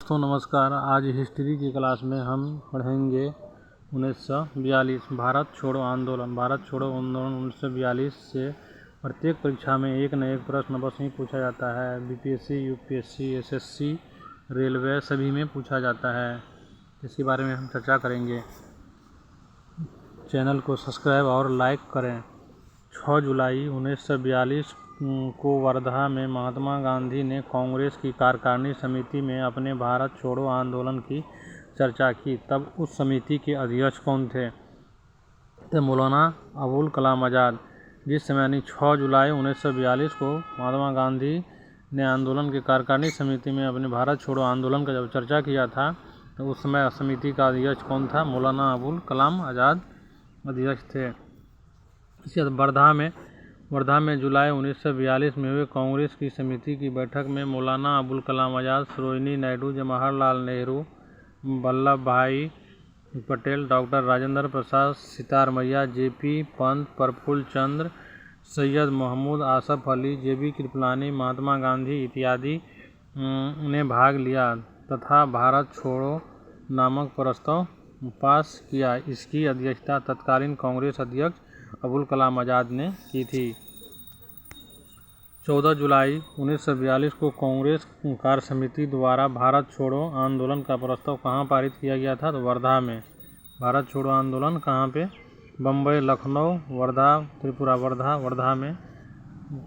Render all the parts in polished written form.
दोस्तों नमस्कार। आज हिस्ट्री की क्लास में हम पढ़ेंगे 1942 भारत छोड़ो आंदोलन। भारत छोड़ो आंदोलन 1942 से प्रत्येक परीक्षा में एक न एक प्रश्न बस ही पूछा जाता है। बीपीएससी, यूपीएससी, एसएससी, रेलवे सभी में पूछा जाता है। इसके बारे में हम चर्चा करेंगे। चैनल को सब्सक्राइब और लाइक करें। 6 जुलाई 1942 को वर्धा में महात्मा गांधी ने कांग्रेस की कार्यकारिणी समिति में अपने भारत छोड़ो आंदोलन की चर्चा की। तब उस समिति के अध्यक्ष कौन थे? मौलाना अबुल कलाम आज़ाद। जिस समय यानी 6 जुलाई 1942 को महात्मा गांधी ने आंदोलन की कार्यकारिणी समिति में अपने भारत छोड़ो आंदोलन का जब चर्चा किया था तो उस समय समिति का अध्यक्ष कौन था? मौलाना अबुल कलाम आज़ाद अध्यक्ष थे। इसके बाद वर्धा में जुलाई 1942 में हुए कांग्रेस की समिति की बैठक में मौलाना अबुल कलाम आज़ाद, सरोजिनी नायडू, जवाहरलाल नेहरू, वल्लभ भाई पटेल, डॉक्टर राजेंद्र प्रसाद, सितार मैया, जेपी पंत, प्रफुल्ल चंद्र, सैयद महमूद आसफ अली, जेबी कृपलानी, महात्मा गांधी इत्यादि ने भाग लिया तथा भारत छोड़ो नामक प्रस्ताव पास किया। इसकी अध्यक्षता तत्कालीन कांग्रेस अध्यक्ष अबुल कलाम आज़ाद ने की थी। 14 जुलाई 1942 को कांग्रेस कार्य समिति द्वारा भारत छोड़ो आंदोलन का प्रस्ताव कहाँ पारित किया गया था? तो वर्धा में। भारत छोड़ो आंदोलन कहाँ पे? बम्बई, लखनऊ, वर्धा, त्रिपुरा, वर्धा में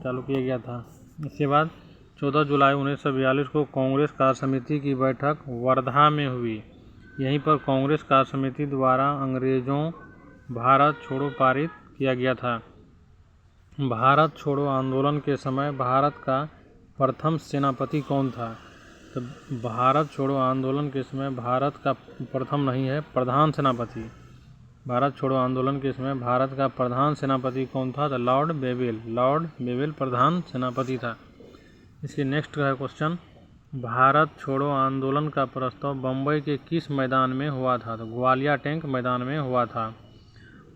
चालू किया गया था। इसके बाद 14 जुलाई 1942 को कांग्रेस कार्य समिति की बैठक वर्धा में हुई। यहीं पर कांग्रेस कार्य समिति द्वारा अंग्रेजों भारत छोड़ो पारित किया गया था। भारत छोड़ो आंदोलन के समय भारत का प्रथम सेनापति कौन था? तो भारत छोड़ो आंदोलन के समय भारत का प्रथम नहीं है, प्रधान सेनापति। भारत छोड़ो आंदोलन के समय भारत का प्रधान सेनापति कौन था? तो लॉर्ड बेवेल प्रधान सेनापति था। इसके नेक्स्ट का क्वेश्चन, भारत छोड़ो आंदोलन का प्रस्ताव बम्बई के किस मैदान में हुआ था? तो ग्वालियर टैंक मैदान में हुआ था।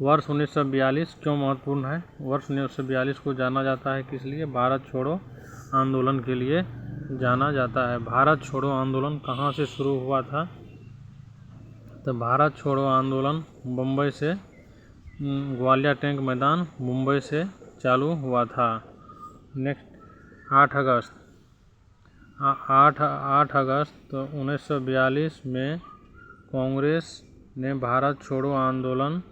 वर्ष 1942 क्यों महत्वपूर्ण है? वर्ष 1942 को जाना जाता है किस लिए? भारत छोड़ो आंदोलन के लिए जाना जाता है। भारत छोड़ो आंदोलन कहाँ से शुरू हुआ था? तो भारत छोड़ो आंदोलन बम्बई से, ग्वालियर टैंक मैदान मुंबई से चालू हुआ था। नेक्स्ट 8 अगस्त 1942 में कांग्रेस ने भारत छोड़ो आंदोलन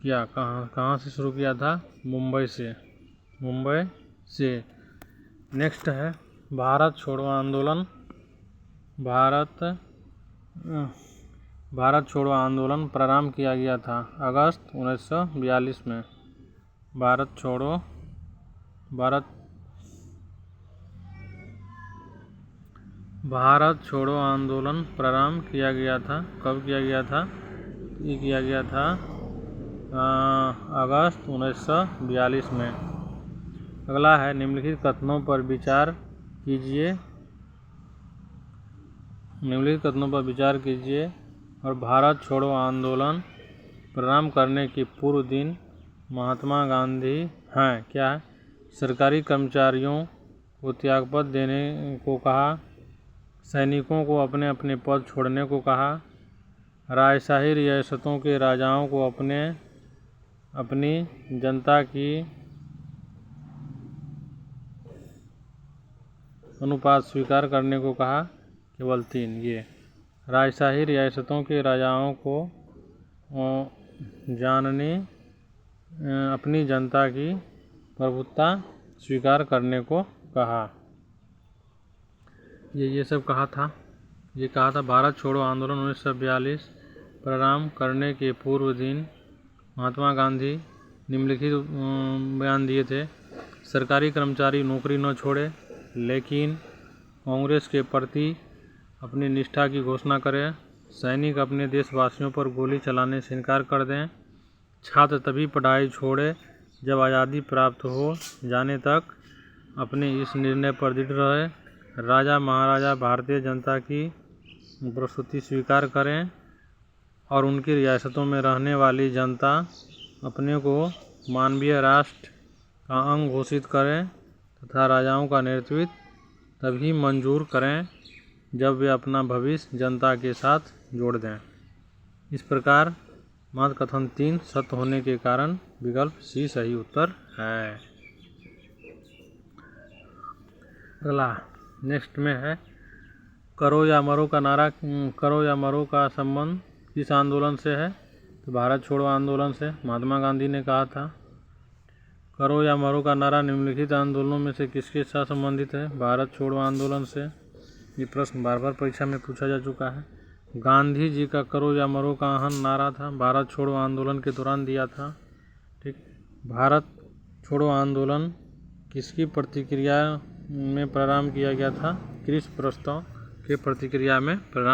किया। कहाँ से शुरू किया था? मुंबई से। नेक्स्ट है भारत छोड़ो आंदोलन। भारत छोड़ो आंदोलन प्रारंभ किया गया था अगस्त 1942 में। भारत छोड़ो आंदोलन प्रारंभ किया गया था। कब किया गया था? ये किया गया था अगस्त 1942 में। अगला है निम्नलिखित कथनों पर विचार कीजिए और भारत छोड़ो आंदोलन प्रारंभ करने के पूर्व दिन महात्मा गांधी हैं क्या? सरकारी कर्मचारियों को त्यागपत्र देने को कहा, सैनिकों को अपने अपने पद छोड़ने को कहा, राजशाही रियासतों के राजाओं को अपनी जनता की अनुपात स्वीकार करने को कहा। केवल 3 ये राजशाही रियासतों के राजाओं को अपनी जनता की प्रभुत्ता स्वीकार करने को कहा। ये सब कहा था। ये कहा था भारत छोड़ो आंदोलन 1942 प्रारंभ करने के पूर्व दिन महात्मा गांधी निम्नलिखित बयान दिए थे। सरकारी कर्मचारी नौकरी न छोड़े, लेकिन कांग्रेस के प्रति अपनी निष्ठा की घोषणा करें। सैनिक अपने देशवासियों पर गोली चलाने से इनकार कर दें। छात्र तभी पढ़ाई छोड़े जब आज़ादी प्राप्त हो जाने तक अपने इस निर्णय पर दृढ़ रहे। राजा महाराजा भारतीय जनता की प्रस्तुति स्वीकार करें और उनकी रियासतों में रहने वाली जनता अपने को मानवीय राष्ट्र का अंग घोषित करें तथा राजाओं का नेतृत्व तभी मंजूर करें जब वे अपना भविष्य जनता के साथ जोड़ दें। इस प्रकार मात्र कथन 3 सत्य होने के कारण विकल्प सी सही उत्तर है। अगला नेक्स्ट में है करो या मरो का नारा, करो या मरो का संबंध किस आंदोलन से है? तो भारत छोड़ो आंदोलन से। महात्मा गांधी ने कहा था। करो या मरो का नारा निम्नलिखित आंदोलनों में से किसके साथ संबंधित है? भारत छोड़ो आंदोलन से। ये प्रश्न बार बार परीक्षा में पूछा जा चुका है। गांधी जी का करो या मरो का अहम नारा था, भारत छोड़ो आंदोलन के दौरान दिया था। ठीक, भारत छोड़ो आंदोलन किसकी प्रतिक्रिया में प्रारंभ किया गया था? क्रिस प्रस्ताव के प्रतिक्रिया में प्रारंभ